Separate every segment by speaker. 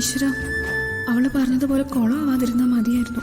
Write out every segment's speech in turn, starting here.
Speaker 1: ഈശ്വര, അവള് പറഞ്ഞതുപോലെ കുളമാവാതിരുന്നാൽ മതിയായിരുന്നു.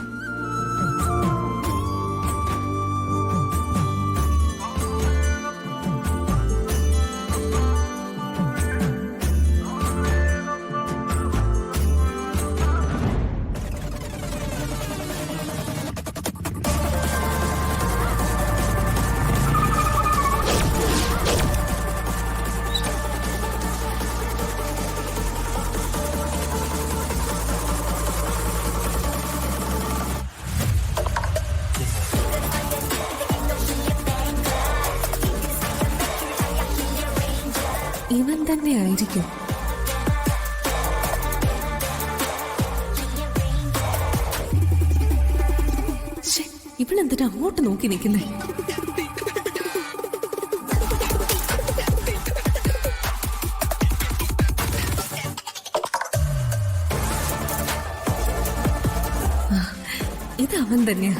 Speaker 2: ഇവൻ തന്നെയായിരിക്കും. ഇവളെന്തിനാ അങ്ങോട്ട് നോക്കി നിൽക്കുന്നേ? ഇത് അവൻ തന്നെയാ.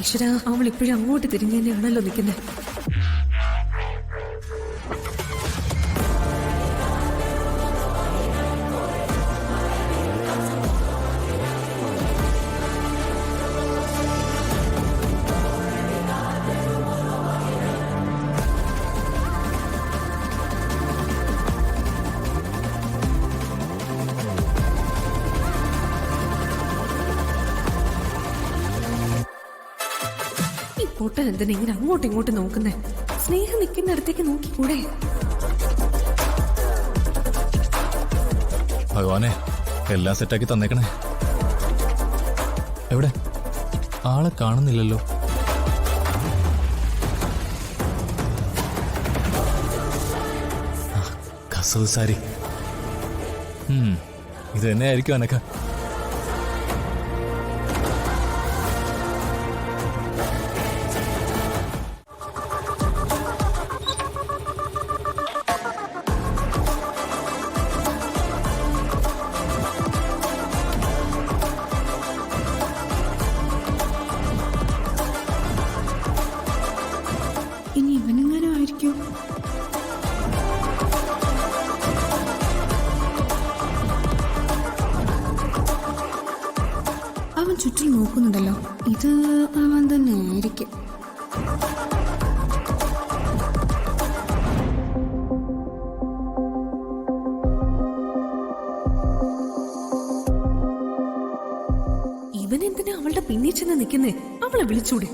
Speaker 2: ഈശ്വര, അവൾ ഇപ്പോഴും അങ്ങോട്ട് തിരിഞ്ഞു തന്നെയാണല്ലോ നിൽക്കുന്നത്. പൊട്ടൻ എന്തിനാ ഇങ്ങനെ അങ്ങോട്ടും ഇങ്ങോട്ടും നോക്കുന്നേ? സ്നേഹം നിൽക്കുന്നിടത്തേക്ക് നോക്കിക്കൂടെ?
Speaker 3: ഭഗവാനെ, എല്ലാം സെറ്റാക്കി തന്നേക്കണേ. എവിടെ? ആളെ കാണുന്നില്ലല്ലോ. കസവ് സാരി. ഇത് തന്നെ ആയിരിക്കും അനക്ക.
Speaker 1: ഇനി ഇവനെങ്ങാനും ആയിരിക്കും. അവൻ ചുറ്റും നോക്കുന്നുണ്ടല്ലോ. ഇത് അവൻ തന്നെ ആയിരിക്കും.
Speaker 2: ഇവനെന്തിനാ അവളുടെ പിന്നിൽ ചെന്ന് നിൽക്കുന്നേ? അവളെ വിളിച്ചൂടെ?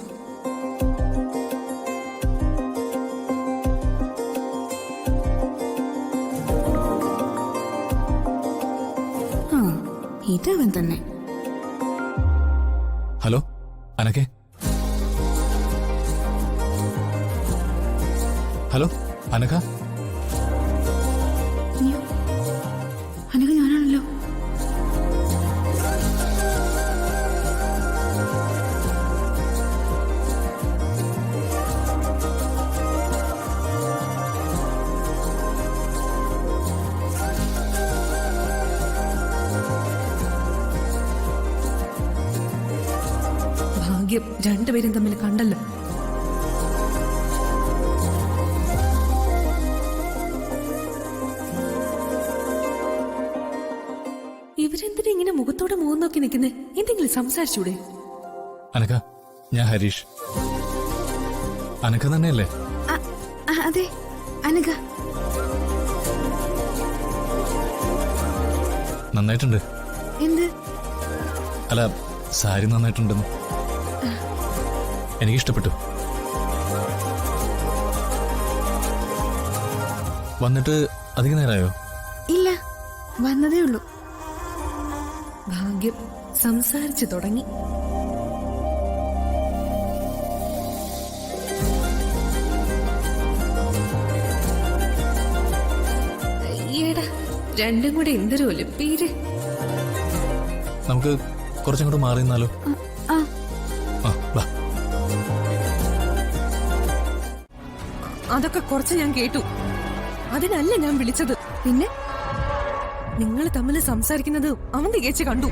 Speaker 1: ഇതവൻ തന്നെ.
Speaker 3: ഹലോ അനക്കെ. ഹലോ അനക്ക.
Speaker 1: അനക ഞാനാണല്ലോ.
Speaker 2: ഭാഗ്യം, രണ്ടുപേരും തമ്മിൽ കണ്ടല്ലോ. ഇവരെന്തിനാ ഇങ്ങനെ മുഖത്തോടെ മുഖം നോക്കി നിൽക്കുന്നേ? എന്തെങ്കിലും സംസാരിച്ചൂടെ?
Speaker 3: അനക്ക, ഞാൻ ഹരീഷ്. അനക്ക തന്നെയല്ലേ?
Speaker 1: അതെ, അനക.
Speaker 3: നന്നായിട്ടുണ്ട്.
Speaker 1: എന്ത്?
Speaker 3: അല്ല, സാരി നന്നായിട്ടുണ്ടെന്ന്. എനിക്കിഷ്ടപ്പെട്ടു. വന്നിട്ട് അധികം നേരമായോ?
Speaker 1: ഇല്ല, വന്നതേ ഉള്ളൂ.
Speaker 2: ഭാഗ്യം, സംസാരിച്ചു തുടങ്ങി. ഏടാ, രണ്ടും കൂടെ എന്തൊരു ഒലിപ്പീര്.
Speaker 3: നമുക്ക് കുറച്ചും കൂടെ മാറി നിന്നാലോ?
Speaker 2: അതൊക്കെ കുറച്ച് ഞാൻ കേട്ടു. അതിനല്ല ഞാൻ വിളിച്ചത്.
Speaker 1: പിന്നെ
Speaker 2: നിങ്ങൾ തമ്മിൽ സംസാരിക്കുന്നത് അവന്തി ചേച്ചി കണ്ടു.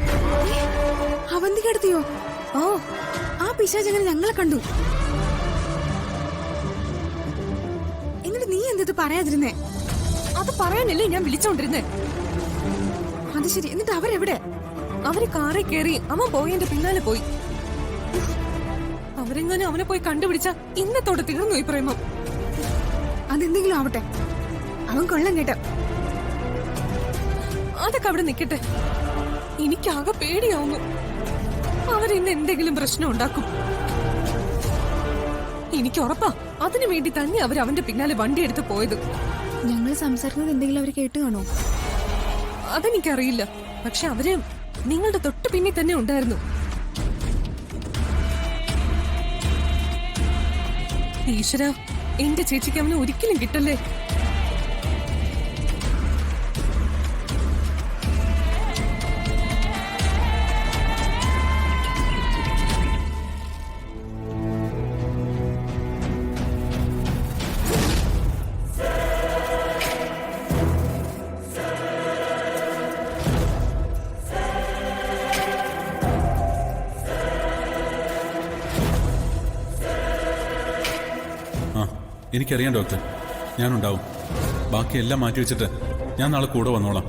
Speaker 1: അവന്തിക എടുത്തിയോ? ഓ, ആ പിശാചങ്ങനെ ഞങ്ങളെ കണ്ടു. എന്നിട്ട് നീ എന്തത് പറയാതിരുന്നേ?
Speaker 2: അത് പറയാനല്ലേ ഞാൻ വിളിച്ചോണ്ടിരുന്നേ.
Speaker 1: അത് ശരി. എന്നിട്ട് അവരെവിടെ?
Speaker 2: അവര് കാറിൽ കയറി അവൻ പോയതിന്റെ പിന്നാലെ പോയി. അവരെങ്ങനെ അവനെ പോയി കണ്ടുപിടിച്ച ഇന്നത്തോടെ തീർന്നു ഈ പ്രേമം.
Speaker 1: അതെന്തെങ്കിലും ആവട്ടെ, അവൻ കൊള്ളം കേട്ട.
Speaker 2: അതൊക്കെ അവിടെ നിക്കട്ടെ. എനിക്കാകെ പേടിയാവുന്നു. അവരിന്ന് എന്തെങ്കിലും പ്രശ്നം ഉണ്ടാക്കും. എനിക്ക് ഉറപ്പാ അതിനു വേണ്ടി തന്നെ അവർ അവന്റെ പിന്നാലെ വണ്ടി എടുത്ത് പോയത്.
Speaker 1: ഞങ്ങൾ സംസാരിക്കുന്നത് എന്തെങ്കിലും അവർ കേട്ട് കാണോ?
Speaker 2: അതെനിക്കറിയില്ല. പക്ഷെ അവര് നിങ്ങളുടെ തൊട്ട് പിന്നിൽ തന്നെ ഉണ്ടായിരുന്നു. ഈശ്വര, എന്റെ ചേച്ചിക്ക് അവനെ ഒരിക്കലും കിട്ടല്ലേ.
Speaker 4: എനിക്കറിയാം ഡോക്ടർ, ഞാനുണ്ടാവും. ബാക്കിയെല്ലാം മാറ്റി വെച്ചിട്ട് ഞാൻ നാളെ കൂടെ വന്നോളാം.